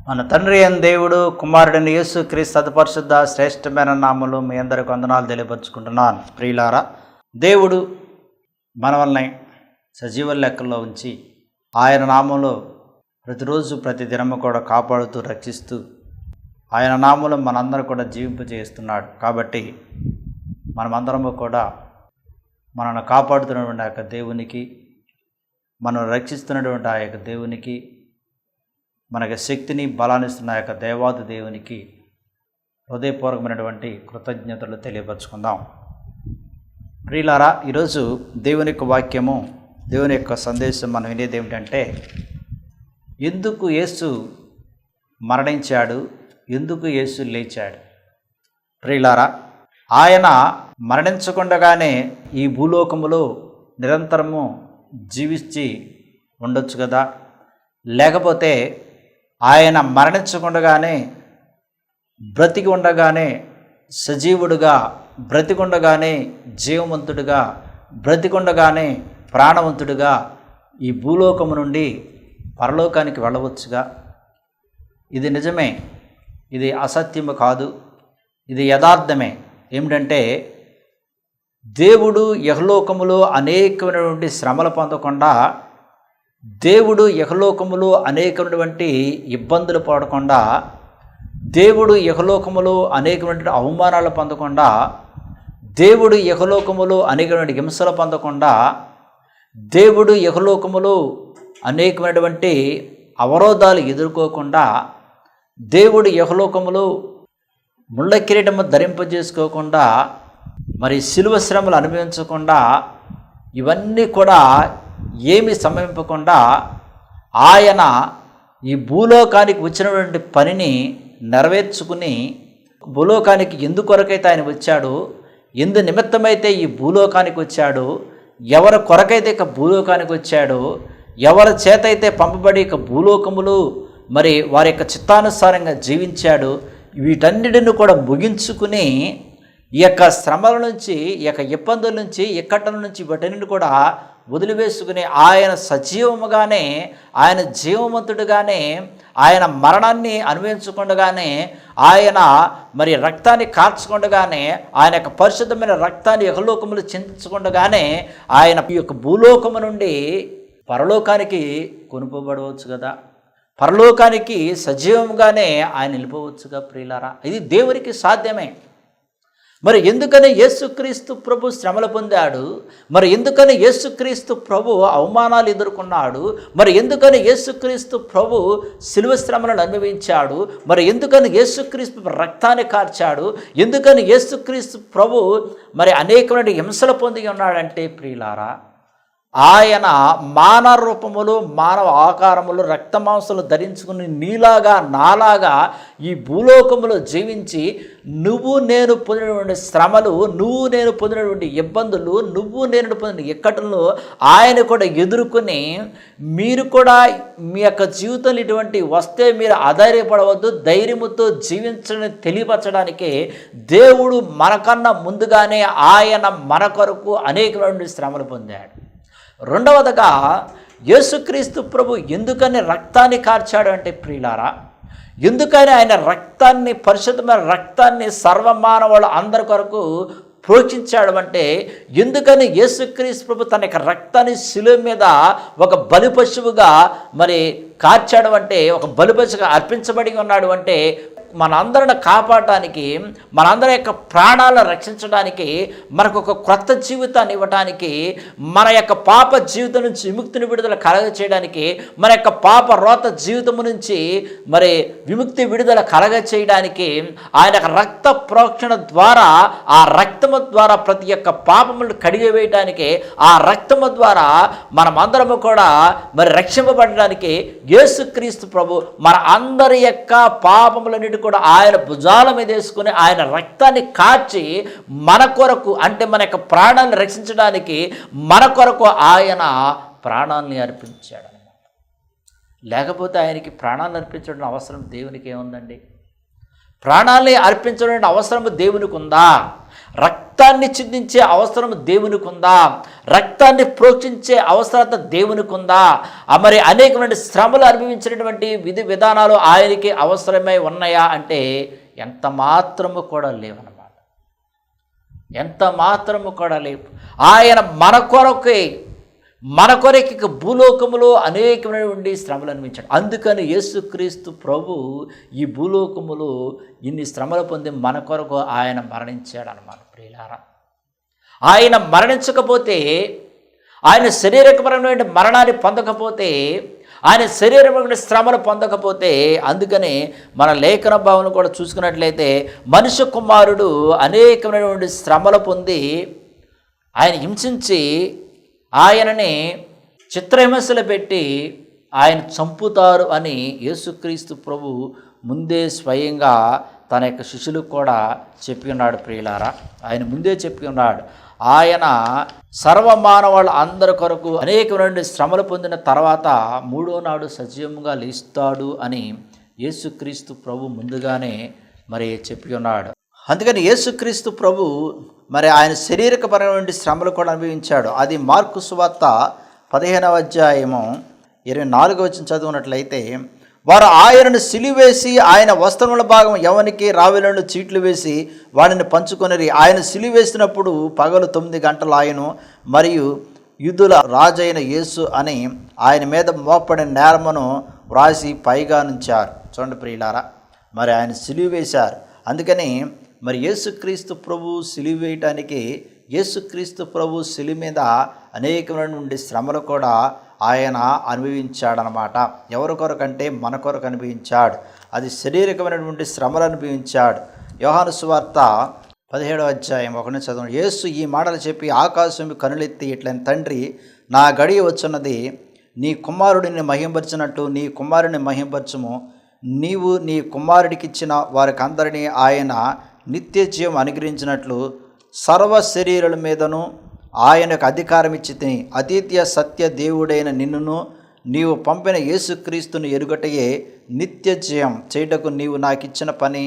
మన తండ్రి అయిన దేవుడు కుమారుడైన యేసు క్రీస్తు అతి పరిశుద్ధ శ్రేష్టమైన నామములో మీ అందరికి వందనాలు తెలియపరుచుకుంటున్నాను. ప్రియులారా, దేవుడు మనల్ని సజీవ లెక్కల్లో ఉంచి ఆయన నామంలో ప్రతిరోజు ప్రతి దినము కూడా కాపాడుతూ రక్షిస్తూ ఆయన నామంలో మనందరూ కూడా జీవింపజేస్తున్నాడు. కాబట్టి మనమందరము కూడా మనల్ని కాపాడుతున్నటువంటి ఆ యొక్క దేవునికి, మనం రక్షిస్తున్నటువంటి ఆ యొక్క దేవునికి, మనకి శక్తిని బలాన్ని ఇస్తున్న యొక్క దేవాది దేవునికి హృదయపూర్వకమైనటువంటి కృతజ్ఞతలు తెలియపరచుకుందాం. ప్రియులారా, ఈరోజు దేవుని యొక్క వాక్యము, దేవుని యొక్క సందేశం మనం వినేది ఏమిటంటే, ఎందుకు యేసు మరణించాడు, ఎందుకు యేసు లేచాడు. ప్రియులారా, ఆయన మరణించకుండానే ఈ భూలోకములో నిరంతరము జీవించి ఉండొచ్చు కదా, లేకపోతే ఆయన మరణించకుండగానే బ్రతికి ఉండగానే సజీవుడుగా, బ్రతికుండగానే జీవవంతుడుగా, బ్రతికుండగానే ప్రాణవంతుడుగా ఈ భూలోకము నుండి పరలోకానికి వెళ్ళవచ్చుగా. ఇది నిజమే, ఇది అసత్యము కాదు, ఇది యథార్థమే. ఏమిటంటే, దేవుడు యహలోకములో అనేకమైనటువంటి శ్రమలు పొందకుండా, దేవుడు యహలోకములో అనేకమైనటువంటి ఇబ్బందులు పడకుండా, దేవుడు యహలోకములో అనేకమైనటువంటి అవమానాలు పొందకుండా, దేవుడు యహలోకములో అనేకమైన హింసలు పొందకుండా, దేవుడు యహలోకములో అనేకమైనటువంటి అవరోధాలు ఎదుర్కోకుండా, దేవుడు యహలోకములో ముళ్ళ కిరీటము ధరింపజేసుకోకుండా, మరి శిలువ శ్రమలు అనుభవించకుండా, ఇవన్నీ కూడా ఏమి సంభవింపకుండా ఆయన ఈ భూలోకానికి వచ్చినటువంటి పనిని నెరవేర్చుకుని, భూలోకానికి ఎందుకొరకైతే ఆయన వచ్చాడు, ఎందు నిమిత్తమైతే ఈ భూలోకానికి వచ్చాడు, ఎవరి కొరకైతే ఇక భూలోకానికి వచ్చాడు, ఎవరి చేత అయితే పంపబడి ఇక భూలోకములు మరి వారి యొక్క చిత్తానుసారంగా జీవించాడు, వీటన్నిటిని కూడా ముగించుకుని ఈ యొక్క శ్రమల నుంచి, ఈ యొక్క ఇబ్బందుల నుంచి, ఇక్కట్ల నుంచి వీటన్నిటిని కూడా వదిలివేసుకుని ఆయన సజీవముగానే, ఆయన జీవవంతుడుగానే, ఆయన మరణాన్ని అనుభవించకుండగానే, ఆయన మరి రక్తాన్ని కార్చకుండగానే, ఆయన యొక్క పరిశుద్ధమైన రక్తాన్ని యహలోకములు చిందించకుండగానే ఆయన ఈ యొక్క భూలోకము నుండి పరలోకానికి కొనుకోబడవచ్చు కదా, పరలోకానికి సజీవంగానే ఆయన వెళ్ళిపోవచ్చుగా. ప్రియులారా, ఇది దేవునికి సాధ్యమే. మరి ఎందుకని యేసుక్రీస్తు ప్రభు శ్రమలు పొందాడు, మరి ఎందుకని యేసుక్రీస్తు ప్రభు అవమానాలు ఎదుర్కొన్నాడు, మరి ఎందుకని యేసుక్రీస్తు ప్రభు శిలువ శ్రమలను అనుభవించాడు, మరి ఎందుకని యేసుక్రీస్తు రక్తాన్ని కార్చాడు, ఎందుకని యేసుక్రీస్తు ప్రభు మరి అనేకమైన హింసలు పొంది ఉన్నాడంటే, ప్రియులారా, ఆయన మానవ రూపములు, మానవ ఆకారములు, రక్తమాంసలు ధరించుకుని నీలాగా నాలాగా ఈ భూలోకములో జీవించి, నువ్వు నేను పొందినటువంటి శ్రమలు, నువ్వు నేను పొందినటువంటి ఇబ్బందులు, నువ్వు నేను పొందిన ఇక్కట్లు ఆయన కూడా ఎదుర్కొని, మీరు కూడా మీ యొక్క జీవితంలో ఇటువంటి వస్తే మీరు అధైర్యపడవద్దు, ధైర్యముతో జీవించని తెలియపరచడానికి దేవుడు మనకన్నా ముందుగానే ఆయన మన కొరకు అనేకమైన శ్రమలు పొందాడు. రెండవదిగా, యేసుక్రీస్తు ప్రభు ఎందుకని రక్తాన్ని కార్చాడు అంటే, ప్రియులారా, ఎందుకని ఆయన రక్తాన్ని, పరిశుద్ధమైన రక్తాన్ని సర్వమానవులు అందరి కొరకు ప్రోక్షించాడు అంటే, ఎందుకని యేసుక్రీస్తు ప్రభు తన యొక్క రక్తాన్ని శిలువ మీద ఒక బలిపశువుగా మరి కార్చాడు అంటే, ఒక బలిపశువుగా అర్పించబడి ఉన్నాడు అంటే, మనందరిని కాపాడటానికి, మనందరి యొక్క ప్రాణాలను రక్షించడానికి, మనకు ఒక క్రొత్త జీవితాన్ని ఇవ్వడానికి, మన యొక్క పాప జీవితం నుంచి విముక్తిని విడుదల కలగచేయడానికి, మన యొక్క పాప రోత జీవితం నుంచి మరి విముక్తి విడుదల కలగచేయడానికి, ఆయన యొక్క రక్త ప్రోక్షణ ద్వారా, ఆ రక్తము ద్వారా ప్రతి ఒక్క పాపములను కడిగివేయడానికి, ఆ రక్తము ద్వారా మనమందరము కూడా మరి రక్షింపబడడానికి యేసుక్రీస్తు ప్రభు మన అందరి యొక్క పాపములన్నిటి కూడా ఆయన భుజాల మీద వేసుకుని, ఆయన రక్తాన్ని కార్చి మన కొరకు, అంటే మన యొక్క ప్రాణాలను రక్షించడానికి మన కొరకు ఆయన ప్రాణాలని అర్పించాడు. లేకపోతే ఆయనకి ప్రాణాలను అర్పించడం అవసరం దేవునికి ఏముందండి? ప్రాణాలని అర్పించడం అవసరం దేవునికి ఉందా? రక్త రక్తాన్ని చిందించే అవసరం దేవునికి ఉందా? రక్తాన్ని ప్రోక్షించే అవసరత దేవునికి ఉందా? మరి అనేకమైన శ్రమలు అనుభవించినటువంటి విధి విధానాలు ఆయనకి అవసరమై ఉన్నాయా అంటే ఎంత మాత్రము కూడా లేవన్నమాట. ఎంత మాత్రము కూడా లేవు. ఆయన మన కొరకు భూలోకములో అనేకమైనటువంటి శ్రమలు అనుభవించాడు. అందుకని యేసుక్రీస్తు ప్రభు ఈ భూలోకములో ఇన్ని శ్రమలు పొంది మన కొరకు ఆయన మరణించాడు అన్నమాట. ప్రియులారా, ఆయన మరణించకపోతే, ఆయన శరీరపరమైన మరణాన్ని పొందకపోతే, ఆయన శరీరపరమైన శ్రమలు పొందకపోతే, అందుకని మన లేఖన భావన కూడా చూసుకున్నట్లయితే మనుష్య కుమారుడు అనేకమైనటువంటి శ్రమలు పొంది ఆయన హింసించి ఆయనని చిత్రహింసలు పెట్టి ఆయన చంపుతారు అని యేసుక్రీస్తు ప్రభు ముందే స్వయంగా తన యొక్క శిష్యులకు కూడా చెప్పి ఉన్నాడు. ప్రియులారా, ఆయన ముందే చెప్పి ఉన్నాడు. ఆయన సర్వమానవాళ్ళ అందరి కొరకు అనేకమైన శ్రమలు పొందిన తర్వాత మూడో నాడు సజీవంగా లేస్తాడు అని యేసుక్రీస్తు ప్రభు ముందుగానే మరి చెప్పి ఉన్నాడు. అందుకని యేసుక్రీస్తు ప్రభు మరి ఆయన శారీరకపరమైన శ్రమలు కూడా అనుభవించాడు. అది మార్కు సువార్త 15వ అధ్యాయము 24వ వచనం చదువున్నట్లయితే, వారు ఆయనను సిలువేసి ఆయన వస్త్రముల భాగం ఎవనికి రావిలను చీట్లు వేసి వాడిని పంచుకొనిరి. ఆయన సిలువేసినప్పుడు పగలు 9 గంటలు ఆయను మరియు యూదుల రాజైన యేసు అని ఆయన మీద మోపడిన నేరమును వ్రాసి పైగా నుంచారు. చూడండి ప్రియులారా, మరి ఆయన సిలువ వేశారు. అందుకని మరి యేసుక్రీస్తు ప్రభు సిలువ వేయటానికి, యేసుక్రీస్తు ప్రభు సిలువ మీద అనేకమైనటువంటి శ్రమలు కూడా ఆయన అనుభవించాడనమాట. ఎవరి కొరకంటే మన కొరకు అనుభవించాడు. అది శారీరకమైనటువంటి శ్రమలు అనుభవించాడు. యోహాను సువార్త 17వ అధ్యాయం 1 చదవండి. యేసు ఈ మాటలు చెప్పి ఆకాశం కనులెత్తి ఇట్లని, తండ్రి, నా గడియ వచ్చున్నది. నీ కుమారుడిని మహింపరచినట్టు నీ కుమారుని మహింపరచుము. నీవు నీ కుమారుడికిచ్చిన వారికి అందరినీ ఆయన నిత్య జీవం అనుగ్రహించినట్లు సర్వ శరీరుల మీదను ఆయనకు అధికారం ఇచ్చి తిని, అతిథ్య సత్య దేవుడైన నిన్నును నీవు పంపిన యేసుక్రీస్తును ఎరుగటయే నిత్య జీవం చేయుటకు నీవు నాకు ఇచ్చిన పని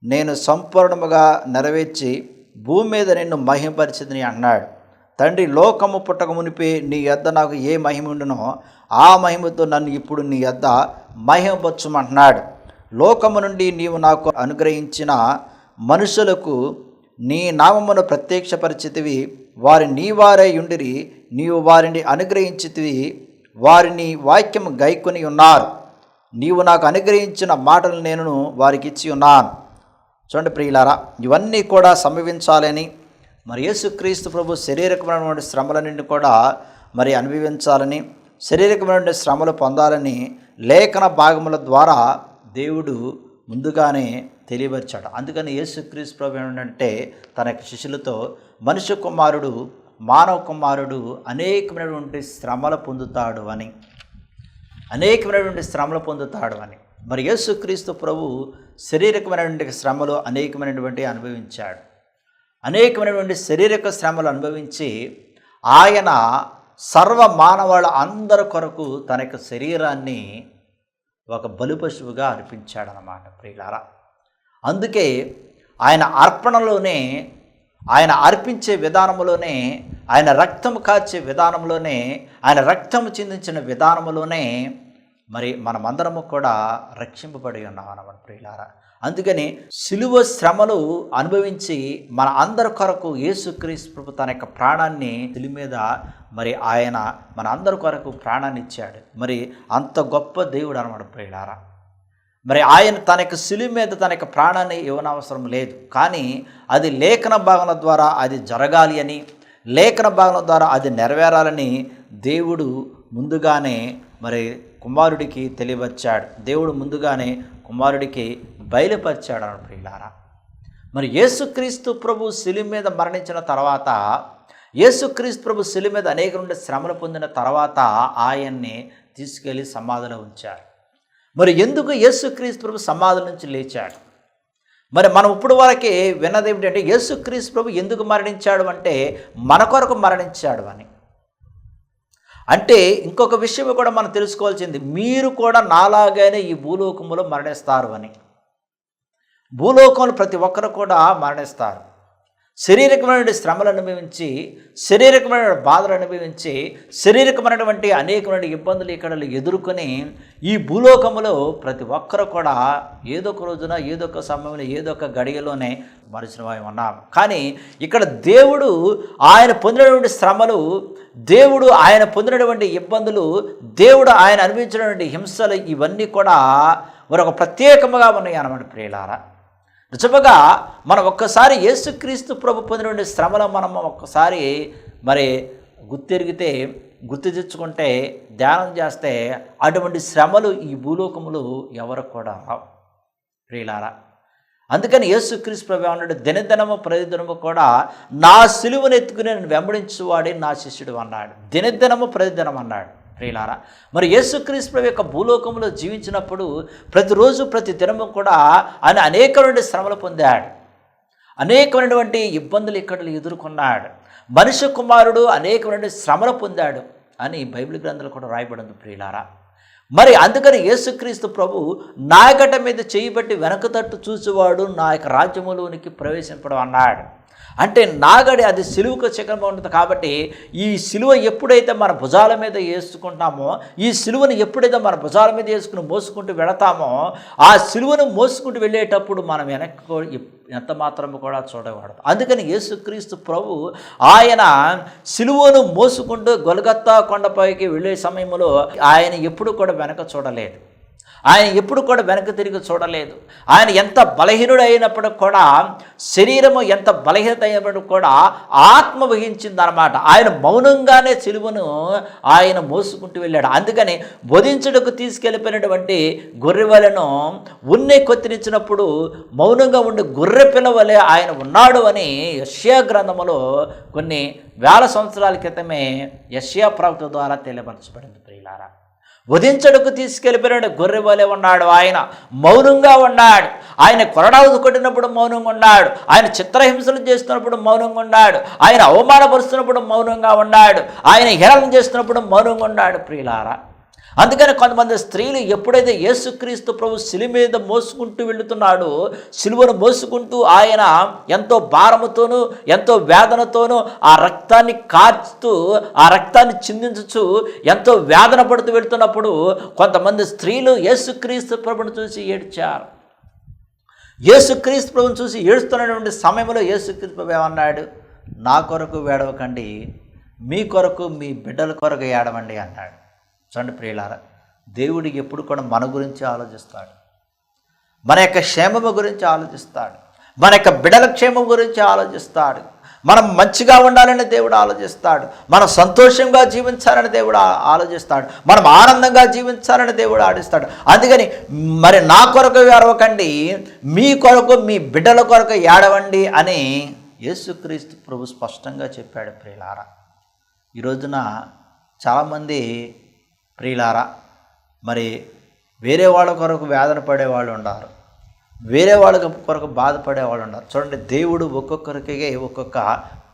నేను సంపూర్ణముగా నెరవేర్చి భూమి మీద నిన్ను మహిమపరిచితిని అన్నాడు. తండ్రి, లోకము పుట్టక మునిపే నీ యొద్ద నాకు ఏ మహిమ ఉండునో ఆ మహిమతో నన్ను ఇప్పుడు నీ యొద్ద మహిమపరచుమంటున్నాడు. లోకము నుండి నీవు నాకు అనుగ్రహించిన మనుషులకు నీ నామమును ప్రత్యక్షపరిచితివి. వారి నీవారై ఉండిరి. నీవు వారిని అనుగ్రహించితివి. వారిని వాక్యము గైకొని ఉన్నారు. నీవు నాకు అనుగ్రహించిన మాటలు నేను వారికి ఇచ్చి ఉన్నాను. చూడండి ప్రియులారా, ఇవన్నీ కూడా సంభవించాలని మరి యేసుక్రీస్తు ప్రభు శారీరకమైనటువంటి శ్రమలన్నింటినీ కూడా మరి అనుభవించాలని, శారీరకమైనటువంటి శ్రమలు పొందాలని లేఖన భాగముల ద్వారా దేవుడు ముందుగానే తెలియపరిచాడు. అందుకని యేసుక్రీస్తు ప్రభు ఏంటంటే తన యొక్క శిష్యులతో మనుష్య కుమారుడు, మానవ కుమారుడు అనేకమైనటువంటి శ్రమలు పొందుతాడు అని, మరి యేసుక్రీస్తు ప్రభు శారీరకమైనటువంటి శ్రమలు అనేకమైనటువంటి అనుభవించాడు. అనేకమైనటువంటి శారీరక శ్రమలు అనుభవించి ఆయన సర్వ మానవాళ్ళ అందరి కొరకు తన యొక్క శరీరాన్ని ఒక బలిపశువుగా అర్పించాడనమాట ప్రియులారా. అందుకే ఆయన అర్పణలోనే, ఆయన అర్పించే విధానంలోనే, ఆయన రక్తము కాచే విధానంలోనే, ఆయన రక్తము చిందించిన విధానంలోనే మరి మనమందరము కూడా రక్షింపబడి ఉన్నాం అన్నమాట ప్రియులారా. అందుకని సిలువ శ్రమలు అనుభవించి మన అందరి కొరకు యేసుక్రీస్తు ప్రభు తన యొక్క ప్రాణాన్ని సిలువ మీద మరి ఆయన మన అందరి కొరకు ప్రాణాన్ని ఇచ్చాడు. మరి అంత గొప్ప దేవుడు అన్నమాట ప్రియులారా. మరి ఆయన తన యొక్క సిలువ మీద తన యొక్క ప్రాణాన్ని ఇవ్వనవసరం లేదు, కానీ అది లేఖన భాగం ద్వారా అది జరగాలి అని, లేఖన భాగం ద్వారా అది నెరవేరాలని దేవుడు ముందుగానే మరి కుమారుడికి తెలియవచ్చాడు. దేవుడు ముందుగానే కుమారుడికి బయలుపరిచాడు అన్న ప్రియులారా. మరి యేసుక్రీస్తు ప్రభు సిలువ మీద మరణించిన తర్వాత, యేసుక్రీస్తు ప్రభు సిలువ మీద అనేక నుండి శ్రమలు పొందిన తర్వాత ఆయన్ని తీసుకెళ్ళి సమాధిలో ఉంచారు. మరి ఎందుకు యేసుక్రీస్తు ప్రభు సమాధి నుంచి లేచాడు? మరి మనం ఇప్పుడు వరకే విన్నది ఏమిటంటే యేసుక్రీస్తు ప్రభు ఎందుకు మరణించాడు అంటే మన కొరకు మరణించాడు అని. అంటే ఇంకొక విషయం కూడా మనం తెలుసుకోవాల్సింది, మీరు కూడా నాలాగానే ఈ భూలోకములో మరణిస్తారు అని. భూలోకంలో ప్రతి ఒక్కరు కూడా మరణిస్తారు. శారీరకమైన శ్రమలు అనుభవించి, శారీరకమైన బాధలు అనుభవించి, శారీరకమైనటువంటి అనేకమైన ఇబ్బందులు ఇక్కడ ఎదుర్కొని ఈ భూలోకములో ప్రతి ఒక్కరు కూడా ఏదో ఒక రోజున, ఏదో ఒక సమయంలో, ఏదో ఒక గడియలోనే మరిచిన వారు ఉన్నాం. కానీ ఇక్కడ దేవుడు ఆయన పొందినటువంటి శ్రమలు, దేవుడు ఆయన పొందినటువంటి ఇబ్బందులు, దేవుడు ఆయన అనుభవించినటువంటి హింసలు ఇవన్నీ కూడా మరొక ప్రత్యేకముగా ఉన్నాయి అన్నమాట ప్రియులారా. నిజముగా మనం ఒక్కసారి యేసుక్రీస్తు ప్రభు పొందినటువంటి శ్రమలో మనం ఒక్కసారి మరి గుర్తెరిగితే, గుర్తు తెచ్చుకుంటే, ధ్యానం చేస్తే అటువంటి శ్రమలు ఈ భూలోకములు ఎవరు కూడా రావు ప్రియులారా. అందుకని యేసుక్రీస్తు ప్రభు అన్నాడు, దినదినము ప్రతిదినము కూడా నా సిలువను ఎత్తుకుని నేను వెంబడించువాడే నా శిష్యుడు అన్నాడు. దినదినము ప్రతిదినం అన్నాడు ప్రియులారా. మరి యేసుక్రీస్తు ప్రభు యొక్క భూలోకంలో జీవించినప్పుడు ప్రతిరోజు ప్రతి దినము కూడా ఆయన అనేకమైన శ్రమలు పొందాడు, అనేకమైనటువంటి ఇబ్బందులు ఇక్కడ ఎదుర్కొన్నాడు. మనిషి కుమారుడు అనేకమైన శ్రమలు పొందాడు అని బైబిల్ గ్రంథాలు కూడా రాయబడింది ప్రియులారా. మరి అందుకని యేసుక్రీస్తు ప్రభు నాయకట మీద చేయబట్టి వెనక తట్టు చూసేవాడు నా యొక్క రాజ్యములోనికి ప్రవేశింపడం అన్నాడు. అంటే నాగడి అది సిలువకు చిహ్నంగా ఉంటుంది. కాబట్టి ఈ సిలువ ఎప్పుడైతే మన భుజాల మీద వేసుకుంటామో, ఈ సిలువను ఎప్పుడైతే మన భుజాల మీద వేసుకుని మోసుకుంటూ వెళతామో, ఆ సిలువను మోసుకుంటూ వెళ్ళేటప్పుడు మనం వెనక్కి ఎంత మాత్రము కూడా చూడకూడదు. అందుకని యేసుక్రీస్తు ప్రభు ఆయన సిలువను మోసుకుంటూ గొల్గొతా కొండపైకి వెళ్ళే సమయంలో ఆయన ఎప్పుడు కూడా వెనక చూడలేదు, ఆయన ఎప్పుడు కూడా వెనక తిరిగి చూడలేదు. ఆయన ఎంత బలహీనుడు అయినప్పటికి కూడా, శరీరము ఎంత బలహీనత అయినప్పటికి కూడా ఆత్మ వహించిందనమాట. ఆయన మౌనంగానే సిలువను ఆయన మోసుకుంటూ వెళ్ళాడు. అందుకని బోధించుటకు తీసుకెళ్ళిపోయినటువంటి గొర్రెవలను ఉన్నే కొత్తిరించినప్పుడు మౌనంగా ఉండి గొర్రె పిల్లవలే ఆయన ఉన్నాడు అని యెషయా గ్రంథములో కొన్ని వేల సంవత్సరాల క్రితమే యెషయా ప్రవక్త ద్వారా తెలియపరచబడింది ప్రియులారా. వధించడుకు తీసుకెళ్ళిపోయినాడు గొర్రె వలె ఉన్నాడు, ఆయన మౌనంగా ఉన్నాడు. ఆయన కొరడాలు కొట్టినప్పుడు మౌనంగా ఉన్నాడు, ఆయన చిత్రహింసలు చేస్తున్నప్పుడు మౌనంగా ఉన్నాడు, ఆయన అవమానపరుస్తున్నప్పుడు మౌనంగా ఉన్నాడు, ఆయన హేళన చేస్తున్నప్పుడు మౌనంగా ఉన్నాడు ప్రియులారా. అందుకని కొంతమంది స్త్రీలు ఎప్పుడైతే యేసుక్రీస్తు ప్రభు శిలువ మీద మోసుకుంటూ వెళుతున్నాడో, సిలువను మోసుకుంటూ ఆయన ఎంతో భారముతోనూ ఎంతో వేదనతోనూ ఆ రక్తాన్ని కార్చుతూ, ఆ రక్తాన్ని చిందించుచు ఎంతో వేదన పడుతూ వెళుతున్నప్పుడు కొంతమంది స్త్రీలు యేసుక్రీస్తు ప్రభుని చూసి ఏడ్చారు. యేసుక్రీస్తు ప్రభుని చూసి ఏడుస్తున్నటువంటి సమయంలో యేసుక్రీస్తు ప్రభు ఏమన్నాడు, నా కొరకు ఏడవకండి, మీ కొరకు మీ బిడ్డల కొరకు ఏడవండి అన్నాడు. చూడండి ప్రియులారా, దేవుడు ఎప్పుడు కూడా మన గురించి ఆలోచిస్తాడు, మన యొక్క క్షేమము గురించి ఆలోచిస్తాడు, మన యొక్క బిడ్డల క్షేమం గురించి ఆలోచిస్తాడు. మనం మంచిగా ఉండాలని దేవుడు ఆలోచిస్తాడు, మనం సంతోషంగా జీవించాలని దేవుడు ఆలోచిస్తాడు, మనం ఆనందంగా జీవించాలని దేవుడు ఆడిస్తాడు. అందుకని మరి నా కొరకు ఏడవకండి, మీ కొరకు మీ బిడ్డల కొరకు ఏడవండి అని యేసుక్రీస్తు ప్రభు స్పష్టంగా చెప్పాడు ప్రియులారా. ఈ రోజున చాలామంది ప్రియులారా మరి వేరే వాళ్ళ కొరకు వేదన పడేవాళ్ళు ఉన్నారు, వేరే వాళ్ళ కొరకు బాధపడేవాళ్ళు ఉన్నారు. చూడండి, దేవుడు ఒక్కొక్కరికి ఒక్కొక్క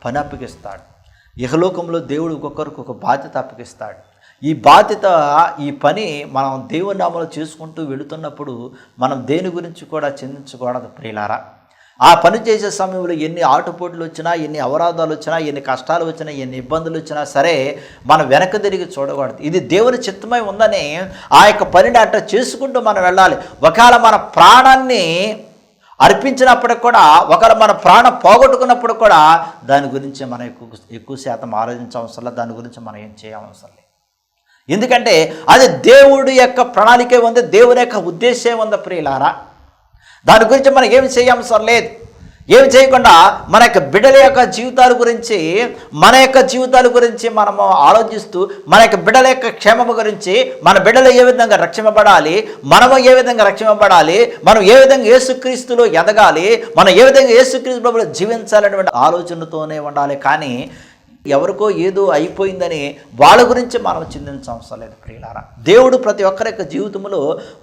పని అప్పగిస్తాడు. ఇహలోకంలో దేవుడు ఒక్కొక్కరికి ఒక బాధ్యత అప్పగిస్తాడు. ఈ బాధ్యత, ఈ పని మనం దేవుని నామములో చేసుకుంటూ వెళుతున్నప్పుడు మనం దేని గురించి కూడా చింతించకూడదు ప్రియులారా. ఆ పని చేసే సమయంలో ఎన్ని ఆటుపోట్లు వచ్చినా, ఎన్ని అవరాధాలు వచ్చినా, ఎన్ని కష్టాలు వచ్చినా, ఎన్ని ఇబ్బందులు వచ్చినా సరే మనం వెనక తిరిగి చూడకూడదు. ఇది దేవుని చిత్తమై ఉందని ఆ యొక్క పనిని అట్లా చేసుకుంటూ మనం వెళ్ళాలి. ఒకవేళ మన ప్రాణాన్ని అర్పించినప్పటికి కూడా, ఒకవేళ మన ప్రాణం పోగొట్టుకున్నప్పుడు కూడా దాని గురించి మనం ఎక్కువ శాతం ఆలోచించవసరం లేదు, దాని గురించి మనం ఏం చేయవసరం లేదు. ఎందుకంటే అది దేవుడి యొక్క ప్రణాళికే ఉంది, దేవుని యొక్క ఉద్దేశం ఉంది ప్రియులారా. దాని గురించి మనం ఏమి చేయవసరం లేదు. ఏమి చేయకుండా మన యొక్క బిడ్డల యొక్క జీవితాల గురించి, మన యొక్క జీవితాల గురించి మనము ఆలోచిస్తూ, మన యొక్క బిడ్డల యొక్క క్షేమము గురించి, మన బిడ్డలు ఏ విధంగా రక్షింపబడాలి, మనము ఏ విధంగా రక్షింపబడాలి, మనం ఏ విధంగా యేసుక్రీస్తులో ఎదగాలి, మనం ఏ విధంగా యేసుక్రీస్తులో జీవించాలనేటువంటి ఆలోచనతోనే ఉండాలి. కానీ ఎవరికో ఏదో అయిపోయిందని వాళ్ళ గురించి మనం చింతించవసరం లేదు ప్రియులారా. దేవుడు ప్రతి ఒక్కరి యొక్క జీవితంలో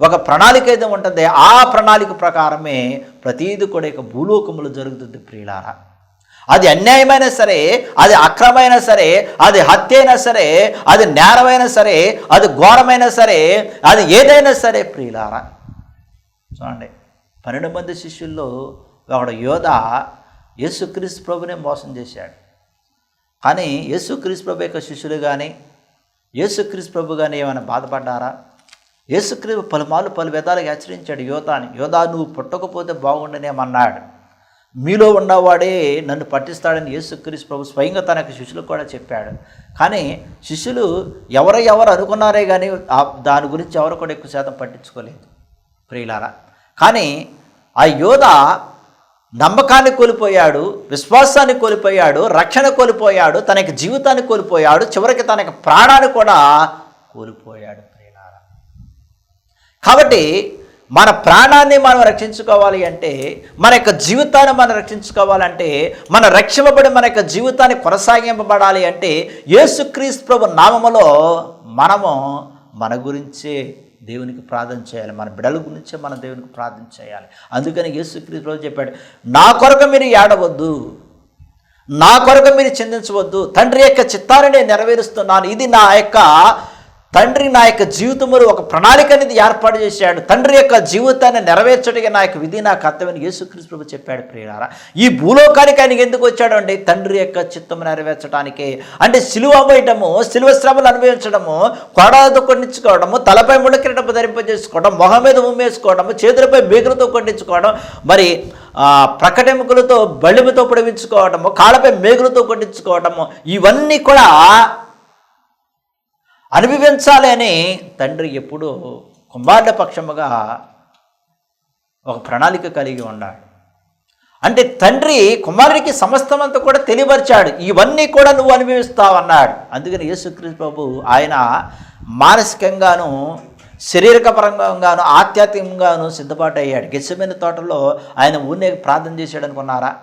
ఒక ప్రణాళిక అయితే ఉంటుంది. ఆ ప్రణాళిక ప్రకారమే ప్రతీది కూడా ఇక భూలోకములో జరుగుతుంది ప్రియులారా. అది అన్యాయమైనా సరే, అది అక్రమైనా సరే, అది హత్య అయినా సరే, అది నేరమైనా సరే, అది ఘోరమైనా సరే, అది ఏదైనా సరే ప్రియులారా. చూడండి, 12 మంది శిష్యుల్లో ఒకడు యోధ యేసుక్రీస్తు ప్రభునే మోసం చేశాడు. కానీ యేసుక్రీస్తు ప్రభు యొక్క శిష్యులు కానీ యేసుక్రీస్తు ప్రభు కానీ ఏమైనా బాధపడ్డారా? యేసుక్రీస్తు పలుమార్లు పలు విధాలుగా హెచ్చరించాడు యోధాని. యోధా, నువ్వు పుట్టకపోతే బాగుండనేమన్నాడు. మీలో ఉన్నవాడే నన్ను పట్టిస్తాడని యేసుక్రీస్తు ప్రభు స్వయంగా తన యొక్క శిష్యులకు కూడా చెప్పాడు. కానీ శిష్యులు ఎవరు అనుకున్నారే కానీ దాని గురించి ఎవరు కూడా ఎక్కువ శాతం పట్టించుకోలేదు ప్రియులారా. కానీ ఆ యోధ నమ్మకాన్ని కోల్పోయాడు, విశ్వాసాన్ని కోల్పోయాడు, రక్షణ కోల్పోయాడు, తన యొక్క జీవితాన్ని కోల్పోయాడు, చివరికి తన యొక్క ప్రాణాన్ని కూడా కోల్పోయాడు ప్రియులారా. కాబట్టి మన ప్రాణాన్ని మనం రక్షించుకోవాలి అంటే, మన యొక్క జీవితాన్ని మనం రక్షించుకోవాలంటే, మన రక్షింపబడి మన యొక్క జీవితాన్ని కొనసాగింపబడాలి అంటే యేసుక్రీస్తు ప్రభు నామములో మనము మన గురించే దేవునికి ప్రార్థన చేయాలి. మన బిడ్డల గురించే మన దేవునికి ప్రార్థన చేయాలి. అందుకని యేసుక్రీస్తు ప్రభు చెప్పాడు, నా కొరకు మీరు ఏడవద్దు, నా కొరకు మీరు చింతించవద్దు, తండ్రి యొక్క చిత్తాన్ని నేను నెరవేరుస్తున్నాను. ఇది నా యొక్క తండ్రి నా యొక్క జీవితంలో ఒక ప్రణాళిక అనేది ఏర్పాటు చేశాడు. తండ్రి యొక్క జీవితాన్ని నెరవేర్చడానికి నా యొక్క విధి, నా కర్తవ్యం యేసుక్రీస్తు ప్రభు చెప్పాడు ప్రియులారా. ఈ భూలోకానికి ఆయనకి ఎందుకు వచ్చాడు అంటే తండ్రి యొక్క చిత్తం నెరవేర్చడానికే. అంటే సిలువ మోయటము, సిలువ శ్రమలు అనుభవించడము, కొడలతో కొట్టించుకోవడము, తలపై ముళ్ళ కిరీటం ధరింపజేసుకోవడం, మొహం మీద ఉమ్మేసుకోవడము, చేతులపై మేకులతో కొట్టించుకోవడం, మరి ప్రకటెముకలతో బళ్ళెముతో పొడిపించుకోవడము, కాళ్ళపై మేకులతో కొట్టించుకోవడము, ఇవన్నీ కూడా అనుభవించాలి అని తండ్రి ఎప్పుడూ కుమారుల పక్షముగా ఒక ప్రణాళిక కలిగి ఉన్నాడు. అంటే తండ్రి కుమారుడికి సమస్తమంతా కూడా తెలియపరిచాడు, ఇవన్నీ కూడా నువ్వు అనుభవిస్తావన్నాడు. అందుకని యేసుక్రీస్తు ప్రభు ఆయన మానసికంగాను, శారీరకపరంగాను, ఆధ్యాత్మికంగాను సిద్ధపాటు అయ్యాడు. గెత్సెమనే తోటలో ఆయన ఊరినే ప్రార్థన చేశాడు అనుకున్నారా?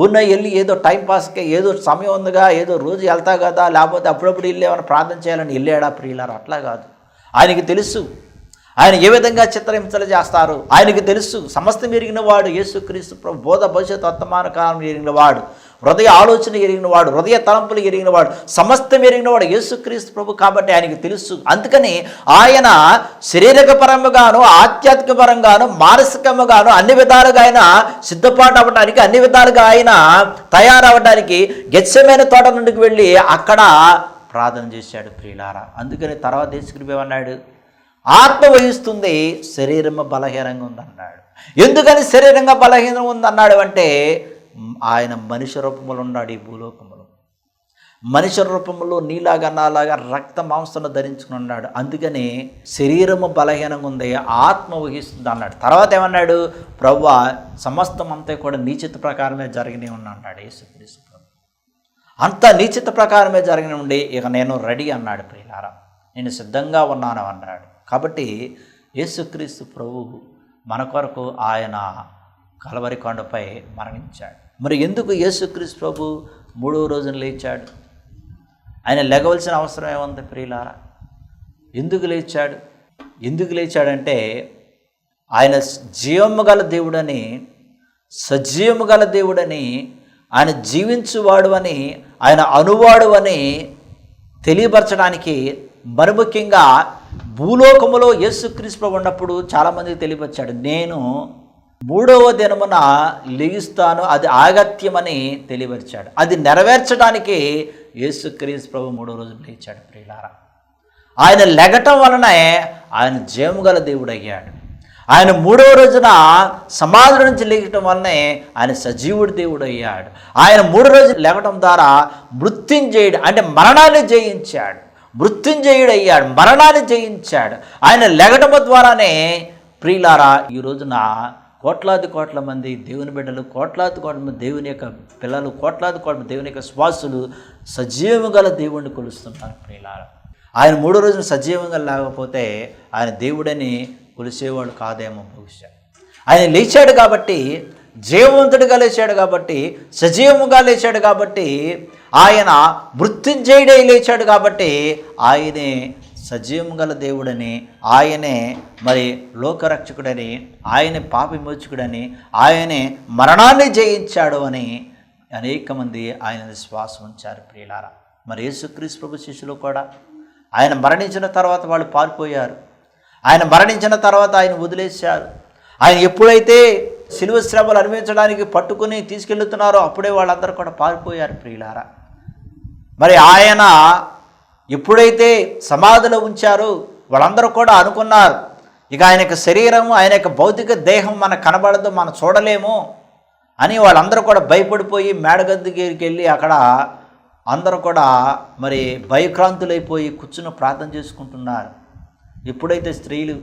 ఊరిన వెళ్ళి ఏదో టైంపాస్కి ఏదో సమయం ఉందిగా, ఏదో రోజు వెళ్తా కదా, లేకపోతే అప్పుడప్పుడు వెళ్ళి ఏమైనా ప్రార్థన చేయాలని వెళ్ళాడా ప్రియులారా? అట్లా కాదు. ఆయనకి తెలుసు ఆయన ఏ విధంగా చిత్రహింసలు చేస్తారు. ఆయనకి తెలుసు. సమస్తం ఎరిగిన వాడు యేసుక్రీస్తు ప్రభు. బోధ భవిష్యత్ వర్తమాన కాలం ఎరిగిన వాడు, హృదయ ఆలోచన ఎరిగిన వాడు, హృదయ తలంపులు ఎరిగిన వాడు, సమస్తం ఎరిగిన వాడు యేసుక్రీస్తు ప్రభు. కాబట్టి ఆయనకి తెలుసు. అందుకని ఆయన శారీరక పరంగాను, ఆధ్యాత్మిక పరంగాను, మానసికంగాను అన్ని విధాలుగా ఆయన సిద్ధపాటు అవ్వడానికి, అన్ని విధాలుగా ఆయన తయారవ్వడానికి గెత్సెమనే తోట నుండికి వెళ్ళి అక్కడ ప్రార్థన చేశాడు ప్రియులారా. అందుకని తర్వాత యేసుక్రీస్తు అన్నాడు, ఆత్మ వహిస్తుంది, శరీరం బలహీనంగా ఉందన్నాడు. ఎందుకని శరీరంగా బలహీనంగా ఉందన్నాడు అంటే, ఆయన మనిషి రూపంలో ఉన్నాడు ఈ భూలోకంలో. మనిషి రూపంలో నీలాగా నాలాగా రక్త మాంసాన్ని ధరించుకుని ఉన్నాడు. అందుకని శరీరము బలహీనంగా ఉంది, ఆత్మ వహిస్తుంది అన్నాడు. తర్వాత ఏమన్నాడు? ప్రభువా, సమస్తం అంతా కూడా నీ చిత్త ప్రకారమే జరిగినే ఉన్నాడు యేసుక్రీస్తు ప్రభు. అంతా నీ చిత్త ప్రకారమే జరిగిన ఉండి ఇక నేను రెడీ అన్నాడు ప్రియులారా, నేను సిద్ధంగా ఉన్నాను అన్నాడు. కాబట్టి యేసుక్రీస్తు ప్రభు మన కొరకు ఆయన కలవరి కొండపై మరణించాడు. మరి ఎందుకు యేసుక్రీస్తు ప్రభు 3వ రోజున లేచాడు? ఆయన లెగవలసిన అవసరం ఏముంది ప్రియులారా? ఎందుకు లేచాడు? ఎందుకు లేచాడంటే, ఆయన జీవము గల దేవుడని, సజీవము గల దేవుడని, ఆయన జీవించువాడు అని, ఆయన అనువాడు అని తెలియపరచడానికి, మరి ముఖ్యంగా భూలోకములో యేసుక్రీస్తు ప్రభు ఉన్నప్పుడు చాలామందికి తెలియపరిచాడు, నేను 3వ దినమున లెగిస్తాను, అది ఆగత్యమని తెలియపరిచాడు. అది నెరవేర్చడానికి యేసుక్రీస్తు ప్రభు 3వ రోజు లేచాడు ప్రియులారా. ఆయన లెగటం వలనే ఆయన జీవము గల దేవుడు అయ్యాడు. ఆయన 3వ రోజున సమాధి నుంచి లేగటం వల్లనే ఆయన సజీవుడి దేవుడు అయ్యాడు. ఆయన 3 రోజులు లేగటం ద్వారా మృత్యుంజయుడు అంటే మరణాన్ని జయించాడు. మృత్యుంజయుడు అయ్యాడు, మరణాన్ని జయించాడు. ఆయన లెగటం ద్వారానే ప్రియులారా ఈ రోజున కోట్ల మంది దేవుని బిడ్డలు, కోట్ల మంది దేవుని యొక్క పిల్లలు, కోట్ల దేవుని యొక్క శ్వాసులు సజీవము గల దేవుణ్ణి కొలుస్తున్నారు ప్రియులారా. ఆయన 3వ రోజున సజీవంగా లేకపోతే ఆయన దేవుడని కొలిసేవాడు కాదేమో బహుశా. ఆయన లేచాడు కాబట్టి, జీవవంతుడిగా లేచాడు కాబట్టి, సజీవముగా లేచాడు కాబట్టి, ఆయన మృత్యుంజయుడై లేచాడు కాబట్టి ఆయనే సజీవము గల దేవుడని, ఆయనే మరి లోకరక్షకుడని, ఆయనే పాప విమోచకుడని, ఆయనే మరణాన్ని జయించాడు అని అనేక మంది ఆయన విశ్వాసం ఉంచారు ప్రియులారా. మరి యేసుక్రీస్తు ప్రభు శిష్యులు కూడా ఆయన మరణించిన తర్వాత వాళ్ళు పారిపోయారు. ఆయన మరణించిన తర్వాత ఆయన వదిలేశారు. ఆయన ఎప్పుడైతే శిలువ శ్రమలు అనుభవించడానికి పట్టుకుని తీసుకెళ్తున్నారో అప్పుడే వాళ్ళందరూ కూడా పారిపోయారు ప్రియులారా. మరి ఆయన ఎప్పుడైతే సమాధిలో ఉంచారో వాళ్ళందరూ కూడా అనుకున్నారు, ఇక ఆయన యొక్క శరీరం, ఆయన యొక్క భౌతిక దేహం మనకు కనబడదు, మనం చూడలేము అని వాళ్ళందరూ కూడా భయపడిపోయి మేడగది దగ్గరికి వెళ్ళి అక్కడ అందరూ కూడా మరి భయక్రాంతులైపోయి కూర్చుని ప్రార్థన చేసుకుంటున్నారు. ఎప్పుడైతే స్త్రీలు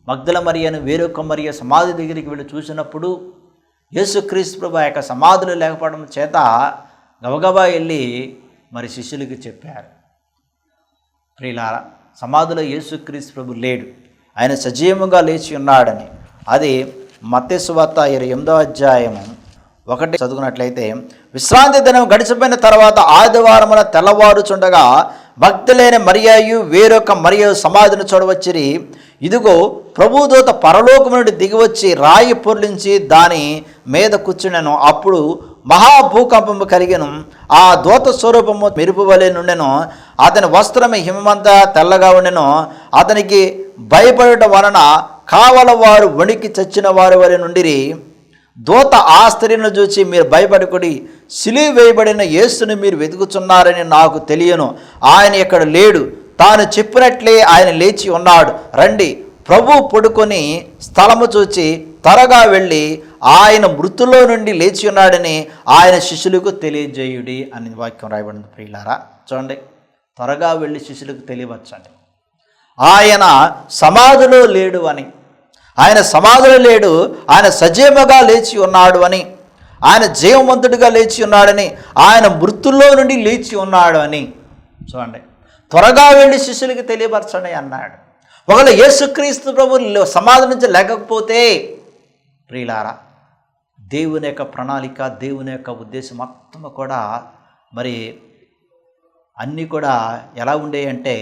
మగ్దల మరియను వేరొక మరియ సమాధి దగ్గరికి వెళ్ళి చూసినప్పుడు యేసుక్రీస్తు ప్రభు ఆ యొక్క సమాధులు లేకపోవడం చేత గబగబా వెళ్ళి మరి శిష్యులకి చెప్పారు, ప్రియులారా సమాధిలో యేసుక్రీస్తు ప్రభు లేడు, ఆయన సజీవంగా లేచి ఉన్నాడని. అది మత్తయి సువార్త 28వ అధ్యాయము 1 చదువుకున్నట్లయితే, విశ్రాంతి దినం గడిచిపోయిన తర్వాత ఆదివారమున తెల్లవారుచుండగా భక్తులైన మరియయు వేరొక మరియ సమాధిని చూడవచ్చిరి. ఇదిగో ప్రభుదూత పరలోకము నుండి దిగివచ్చి రాయి పొర్లించి దాని మీద కూర్చునెను. అప్పుడు మహాభూకంపము కలిగెను. ఆ దూత స్వరూపము మెరుపు వలె నుండెను. అతని వస్త్రము హిమమంతా తెల్లగా ఉండెను. అతనికి భయపడటం వలన కావల వారు వణికి చచ్చిన వారి వలె నుండిరి. దూత ఆ స్త్రీని చూచి, మీరు భయపడకుడి, సిలువ వేయబడిన యేసుని మీరు వెతుకుచున్నారని నాకు తెలియను. ఆయన ఇక్కడ లేడు, తాను చెప్పినట్లే ఆయన లేచి ఉన్నాడు. రండి, ప్రభు పడుకొని స్థలము చూచి త్వరగా వెళ్ళి ఆయన మృతుల్లో నుండి లేచి ఉన్నాడని ఆయన శిష్యులకు తెలియజేయుడి అని వాక్యం రాయబడింది. ప్రియులారా చూడండి, త్వరగా వెళ్ళి శిష్యులకు తెలియవచ్చండి ఆయన సమాధిలో లేడు అని, ఆయన సమాధిలో లేడు, ఆయన సజీవముగా లేచి ఉన్నాడు అని, ఆయన జీవవంతుడిగా లేచి ఉన్నాడని, ఆయన మృతుల్లో నుండి లేచి ఉన్నాడు అని. చూడండి, త్వరగా వెళ్ళి శిష్యులకి తెలియపరచండి అన్నాడు. ఒకవేళ యేసుక్రీస్తు ప్రభు సమాధి నుంచి లేకపోతే ప్రియులారా దేవుని యొక్క ప్రణాళిక, దేవుని యొక్క ఉద్దేశం మొత్తం కూడా మరి అన్నీ కూడా ఎలా ఉండేయంటే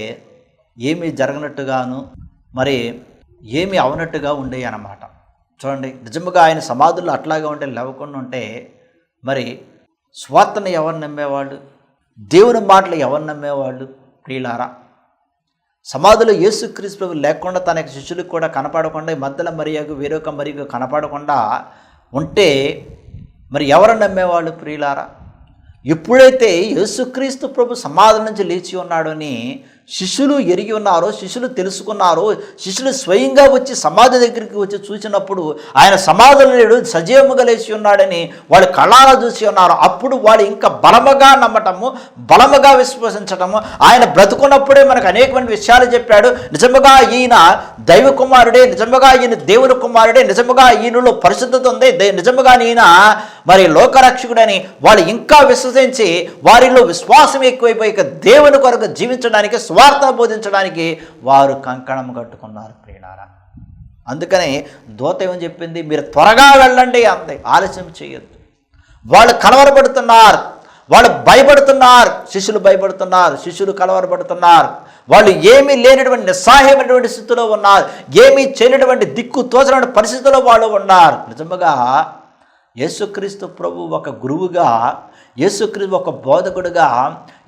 ఏమీ జరగనట్టుగాను మరి ఏమీ అవనట్టుగా ఉండేవి అన్నమాట. చూడండి, నిజంగా ఆయన సమాధుల్లో అట్లాగా ఉంటే లేవకుండా ఉంటే మరి స్వార్థను ఎవరు నమ్మేవాళ్ళు, దేవుని మాటలు ఎవరు నమ్మేవాళ్ళు? ప్రియులారా సమాధిలో యేసుక్రీస్తు ప్రభు లేకుండా తన యొక్క శిష్యులకు కూడా కనపడకుండా మధ్యలో మరియకు వేరొక మరియకు కనపడకుండా ఉంటే మరి ఎవరు నమ్మేవాళ్ళు? ప్రియులారా ఎప్పుడైతే యేసుక్రీస్తు ప్రభు సమాధి నుంచి లేచి ఉన్నాడు అని శిష్యులు ఎరిగి ఉన్నారో, శిష్యులు తెలుసుకున్నారో, శిష్యులు స్వయంగా వచ్చి సమాధి దగ్గరికి వచ్చి చూసినప్పుడు ఆయన సమాధిలో లేడు, సజీవముగా లేచి ఉన్నాడని వాళ్ళు కళ్ళారా చూసి ఉన్నారు. అప్పుడు వాళ్ళు ఇంకా బలముగా నమ్మటము, బలముగా విశ్వసించటము. ఆయన బ్రతుకున్నప్పుడే మనకు అనేకమైన విషయాలు చెప్పాడు. నిజముగా ఈయన దైవ కుమారుడే, నిజముగా ఈయన దేవుని కుమారుడే, నిజముగా ఈయనలో పరిశుద్ధత ఉంది, నిజముగా ఈయన మరి లోకరక్షకుడని వాళ్ళు ఇంకా విశ్వసించి వారిలో విశ్వాసం ఎక్కువైపోయి ఇక దేవుని కొరకు జీవించడానికి, స్వార్థను బోధించడానికి వారు కంకణం కట్టుకున్నారు. ప్రియులారా అందుకని దూత ఏమని చెప్పింది? మీరు త్వరగా వెళ్ళండి అంతే, ఆలస్యం చేయొద్దు. వాళ్ళు కలవరపడుతున్నారు, వాళ్ళు భయపడుతున్నారు, శిష్యులు భయపడుతున్నారు, శిష్యులు కలవరపడుతున్నారు. వాళ్ళు ఏమీ లేనటువంటి నిస్సహాయమైనటువంటి స్థితిలో ఉన్నారు, ఏమీ చేయనటువంటి దిక్కు తోచనటువంటి పరిస్థితిలో వాళ్ళు ఉన్నారు. నిజంగా యేసుక్రీస్తు ప్రభు ఒక గురువుగా, యేసుక్రీస్తు ఒక బోధకుడుగా,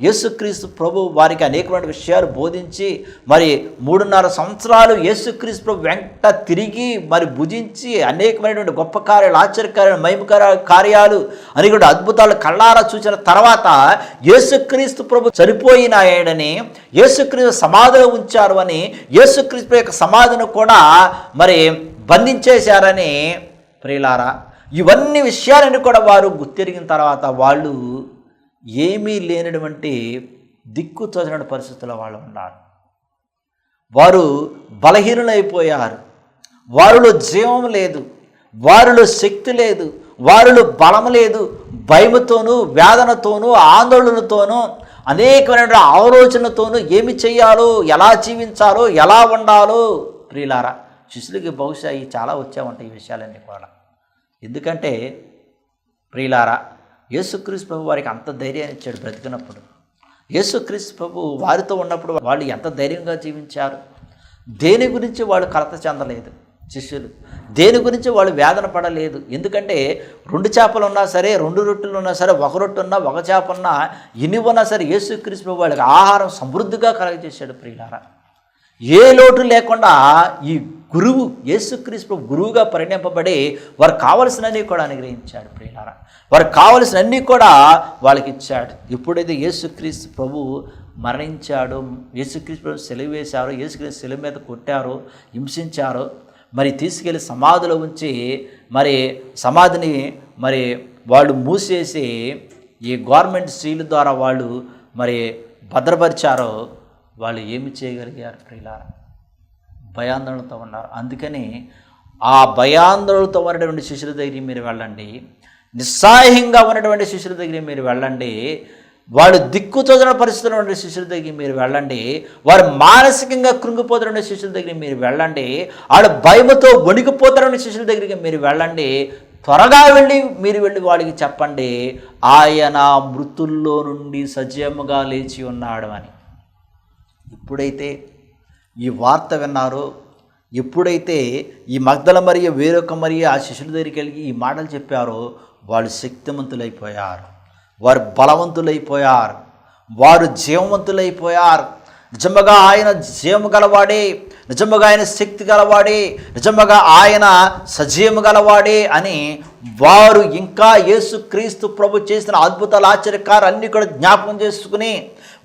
యేసుక్రీస్తు ప్రభు వారికి అనేకమైన విషయాలు బోధించి మరి 3.5 సంవత్సరాలు యేసుక్రీస్తు ప్రభు వెంట తిరిగి మరి భుజించి అనేకమైనటువంటి గొప్ప కార్యాలు, ఆశ్చర్యకార్యాలు, మహిమకర కార్యాలు, అనేక అద్భుతాలు కళ్ళారా చూసిన తర్వాత యేసుక్రీస్తు ప్రభు చనిపోయినాయని, యేసుక్రీస్తు సమాధిలో ఉంచారు అని, యేసుక్రీస్తు యొక్క సమాధిని కూడా మరి బంధించేశారని ప్రియులారా ఇవన్నీ విషయాలన్నీ కూడా వారు గుర్తెరిగిన తర్వాత వాళ్ళు ఏమీ లేనటువంటి దిక్కు తోచని పరిస్థితుల్లో వాళ్ళు ఉన్నారు. వారు బలహీనులైపోయారు, వారిలో జీవం లేదు, వారిలో శక్తి లేదు, వారిలో బలం లేదు. భయముతోనూ, వేదనతోనూ, ఆందోళనతోనూ, అనేకమైన ఆలోచనతోనూ ఏమి చేయాలో, ఎలా జీవించాలో, ఎలా ఉండాలో. ప్రియులారా శిష్యులకి బహుశా ఈ చాలా వచ్చామంటే ఈ విషయాలన్నీ కూడా. ఎందుకంటే ప్రియులారా యేసుక్రీస్తు ప్రభు వారికి అంత ధైర్యాన్ని ఇచ్చాడు బ్రతికినప్పుడు. యేసుక్రీస్తు ప్రభు వారితో ఉన్నప్పుడు వాళ్ళు ఎంత ధైర్యంగా జీవించారు. దేని గురించి వాళ్ళు కలత చెందలేదు శిష్యులు, దేని గురించి వాళ్ళు వేదన పడలేదు. ఎందుకంటే 2 చేపలు ఉన్నా సరే, 2 రొట్టెలు ఉన్నా సరే, 1 రొట్టె ఉన్నా, 1 చేప ఉన్నా, ఎన్ని ఉన్నా సరే యేసుక్రీస్తు ప్రభు వాళ్ళకి ఆహారం సమృద్ధిగా కలగజేశాడు. ప్రియులారా ఏ లోటు లేకుండా ఈ గురువు యేసుక్రీస్తు గురువుగా పరిణింపబడి వారు కావలసినన్నీ కూడా అనుగ్రహించాడు ప్రియులారా. వారు కావలసినన్నీ కూడా వాళ్ళకి ఇచ్చాడు. ఎప్పుడైతే యేసుక్రీస్తు ప్రభు మరణించాడు, యేసుక్రీస్తు ప్రభు సెలవు వేశారు, యేసుక్రీస్తు సెలవు మీద కొట్టారు, హింసించారు, మరి తీసుకెళ్ళి సమాధిలో ఉంచి మరి సమాధిని మరి వాళ్ళు మూసేసి ఈ గవర్నమెంట్ సీల్ ద్వారా వాళ్ళు మరి భద్రపరిచారో వాళ్ళు ఏమి చేయగలిగారు ప్రియులారా? భయాందోళనతో ఉన్నారు. అందుకని ఆ భయాందోళనతో ఉన్నటువంటి శిష్యుల దగ్గరికి మీరు వెళ్ళండి, నిస్సహాయంగా ఉన్నటువంటి శిష్యుల దగ్గరికి మీరు వెళ్ళండి, వాళ్ళు దిక్కుతోచని పరిస్థితుల్లో ఉండే శిష్యుల దగ్గరికి మీరు వెళ్ళండి, వారు మానసికంగా కృంగిపోతున్న శిష్యుల దగ్గరికి మీరు వెళ్ళండి, వాళ్ళు భయముతో వణికిపోతున్న శిష్యుల దగ్గరికి మీరు వెళ్ళండి. త్వరగా మీరు వెళ్ళి వాళ్ళకి చెప్పండి, ఆయన మృతుల్లో నుండి సజీవముగా లేచి ఉన్నాడు అని. ఎప్పుడైతే ఈ వార్త విన్నారో, ఎప్పుడైతే ఈ మగ్దల మరియు వేరొక మరియు ఆ శిష్యుల దగ్గరికి వెళ్ళి ఈ మాటలు చెప్పారో, వాళ్ళు శక్తివంతులైపోయారు, వారు బలవంతులైపోయారు, వారు జీవవంతులైపోయారు. నిజముగా ఆయన జీవము గలవాడే, నిజముగా ఆయన శక్తి గలవాడే, నిజముగా ఆయన సజీవము గలవాడే అని వారు ఇంకా యేసుక్రీస్తు ప్రభు చేసిన అద్భుతాలు ఆశ్చర్యకారాలన్నీ కూడా జ్ఞాపకం చేసుకుని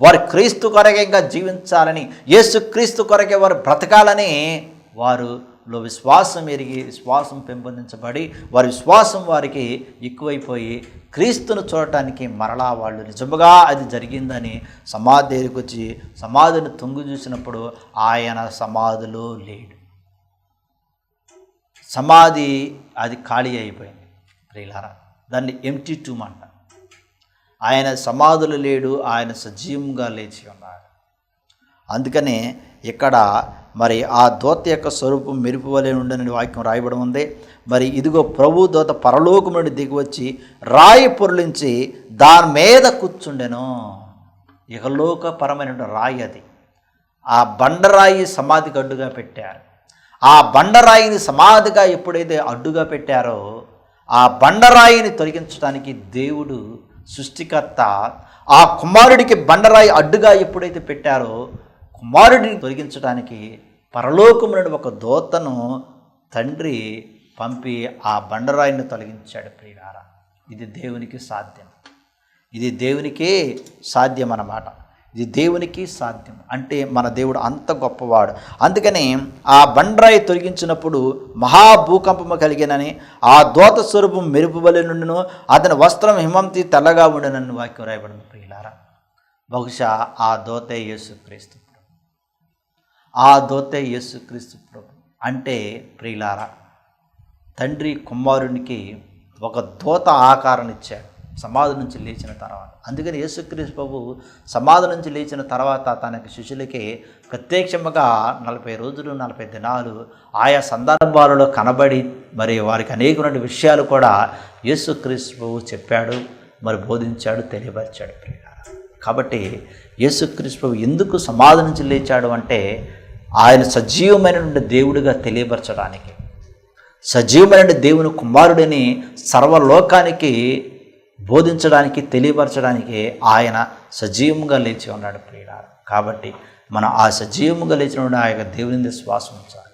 వారు క్రీస్తు కొరకే ఇంకా జీవించాలని, యేసుక్రీస్తు కొరకే వారు బ్రతకాలని వారిలో విశ్వాసం ఎరిగి విశ్వాసం పెంపొందించబడి వారి విశ్వాసం వారికి ఎక్కువైపోయి క్రీస్తును చూడటానికి మరలా వాళ్ళు నిజముగా అది జరిగిందని సమాధి దగ్గరికి వచ్చి సమాధిని తొంగి చూసినప్పుడు ఆయన సమాధిలో లేడు. సమాధి అది ఖాళీ అయిపోయింది ప్రియులారా. దాన్ని ఎంప్టీ టూమ్ అంట. ఆయన సమాధులు లేడు, ఆయన సజీవంగా లేచి ఉన్నాడు. అందుకనే ఇక్కడ మరి ఆ దూత యొక్క స్వరూపం మెరుపు వలె ఉండని వాక్యం రాయబడి ఉంది. మరి ఇదిగో ప్రభు దూత పరలోకం నుండి దిగివచ్చి రాయి పొర్లించి దాని మీద కూర్చుండెను. ఇహలోకపరమైన రాయి అది. ఆ బండరాయి సమాధికి అడ్డుగా పెట్టారు. ఆ బండరాయిని సమాధిగా ఎప్పుడైతే అడ్డుగా పెట్టారో, ఆ బండరాయిని తొలగించడానికి దేవుడు సృష్టికర్త ఆ కుమారుడికి బండరాయి అడ్డుగా ఎప్పుడైతే పెట్టారో, కుమారుడిని తొలగించడానికి పరలోకము నుండి ఒక దూతను తండ్రి పంపి ఆ బండరాయిని తొలగించాడు ప్రియులారా. ఇది దేవునికి సాధ్యం, ఇది దేవునికే సాధ్యం అన్నమాట. ఇది దేవునికి సాధ్యం అంటే మన దేవుడు అంత గొప్పవాడు. అందుకని ఆ బండరాయి తొలగించినప్పుడు మహాభూకంపము కలిగినని, ఆ దూత స్వరూపం మెరుపు వలె నుండిను, అతని వస్త్రం హిమంతి తెల్లగా ఉండినని వాక్యం రాయబడింది ప్రియులారా. బహుశా ఆ దూతే యేసుక్రీస్తు ప్రభు, ఆ దూతే యేసుక్రీస్తు ప్రభు అంటే ప్రియులారా, తండ్రి కుమారునికి ఒక దూత ఆకారం ఇచ్చాడు సమాధి నుంచి లేచిన తర్వాత. అందుకని యేసుక్రీస్తు ప్రభు సమాధి నుంచి లేచిన తర్వాత తనకి శిష్యులకి ప్రత్యక్షముగా 40 రోజులు 40 దినాలు ఆయా సందర్భాలలో కనబడి మరి వారికి అనేకమైన విషయాలు కూడా యేసుక్రీస్తు ప్రభు చెప్పాడు, మరి బోధించాడు, తెలియపరిచాడు. కాబట్టి యేసుక్రీస్తు ప్రభు ఎందుకు సమాధి నుంచి లేచాడు అంటే ఆయన సజీవమైన దేవుడిగా తెలియపరచడానికి, సజీవమైన దేవుని కుమారుడిని సర్వలోకానికి బోధించడానికి, తెలియపరచడానికి ఆయన సజీవంగా లేచి ఉన్నాడు ప్రియులారా. కాబట్టి మనం ఆ సజీవంగా లేచిన ఆ యొక్క దేవుని విశ్వాసం ఉంచాలి.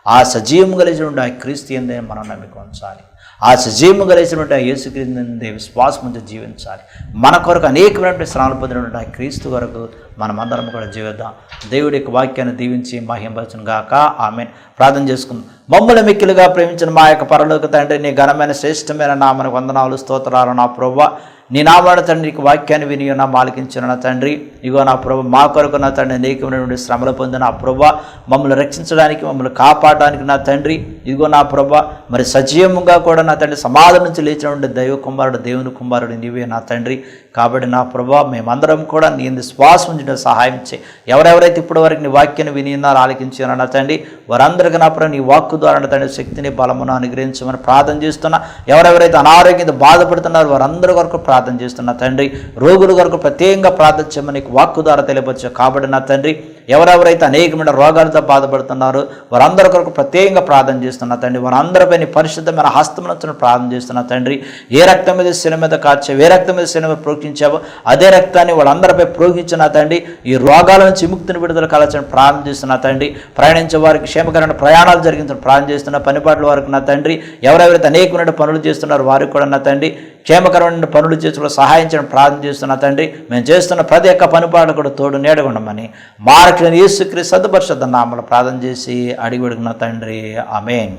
ఆ సజీవంగా లేచిన ఆ క్రీస్తు యందే మనం నమ్మిక ఉంచాలి. ఆ సజీవంగా లేచినటువంటి ఆ యేసుక్రీస్తు విశ్వాసం ఉంచి జీవించాలి. మన కొరకు అనేకమైనటువంటి శ్రమలు పొందినటువంటి ఆ క్రీస్తు కొరకు మనమందరం కూడా జీవిద్దాం. దేవుడి యొక్క వాక్యాన్ని దీవించి మహింపరచును గాక. ఆమేన్. ప్రార్థన చేసుకుందాం. మమ్మల్ని మిక్కిలుగా ప్రేమించిన మా యొక్క పరలోక తండ్రి, నీ ఘనమైన శ్రేష్టమైన నామమునకు వందనాలు స్తోత్రాలు నా ప్రభువా. నీ నామాన తండ్రి నీకు వాక్యాన్ని విని నా ఆలకించిన నా తండ్రి, ఇగో నా ప్రభు మా కొరకు నా తండ్రి అనేకమైనటువంటి శ్రమలు పొందిన నా ప్రభు మమ్మల్ని రక్షించడానికి, మమ్మల్ని కాపాడడానికి నా తండ్రి, ఇదిగో నా ప్రభు మరి సజీవంగా కూడా నా తండ్రి సమాధి నుంచి లేచినటువంటి దైవ కుమారుడు, దేవుని కుమారుడు నీవే నా తండ్రి. కాబట్టి నా ప్రభు మేమందరం కూడా నీ శ్వాసం ఉంచడం సహాయం చేయి. ఎవరెవరైతే ఇప్పటి వరకు నీ వాక్యాన్ని వినిన్నారు, ఆలకించారో నా తండ్రి, వారందరికీ నా ప్రభు నీ వాక్కు ద్వారా నా తండ్రి శక్తిని బలమును అనుగ్రహించమని ప్రార్థన చేస్తున్నా. ఎవరెవరైతే అనారోగ్యంతో బాధపడుతున్నారో వారందరి కొరకు ప్రార్థన చేస్తున్నా తండ్రి. రోగుల కొరకు ప్రత్యేకంగా ప్రార్థన చేయమని నీకు వాక్కు ద్వారా తెలియపరచు. కాబట్టి నా తండ్రి ఎవరెవరైతే అనేకమైన రోగాలతో బాధపడుతున్నారో వారందరి కొరకు ప్రత్యేకంగా ప్రార్థన చేస్తున్నా తండ్రి. వారందరిపై నీ పరిశుద్ధమైన హస్తమునొచ్చిన ప్రార్థన చేస్తున్నా తండ్రి. ఏ రక్తం మీద శిల మీద కార్చావు, ఏ రక్తం మీద శిల మీద ప్రోగించావో అదే రక్తాన్ని వాళ్ళందరిపై ప్రోగించిన తండ్రి. ఈ రోగాల నుంచి విముక్తిని విడుదల కలచని ప్రార్థన చేస్తున్నా తండ్రి. ప్రయాణించే వారికి క్షేమకరమైన ప్రయాణాలు జరిగించిన ప్రార్థన చేస్తున్న పనిపాట్ల వారికి నా తండ్రి. ఎవరెవరైతే అనేకమైన పనులు చేస్తున్నారో వారికి కూడా నా తండ్రి క్షేమకరమైన పనులు చేస్తూ సహాయం చేయడం ప్రార్థన చేస్తున్నా తండ్రి. మేము చేస్తున్న ప్రతి ఒక్క పనిపాటు కూడా తోడు నీడగుండమని మా రక్షకుడైన యేసుక్రీస్తు పరిశుద్ధ నామములో ప్రార్థన చేసి అడిగి అడుగున తండ్రి. ఆమేన్.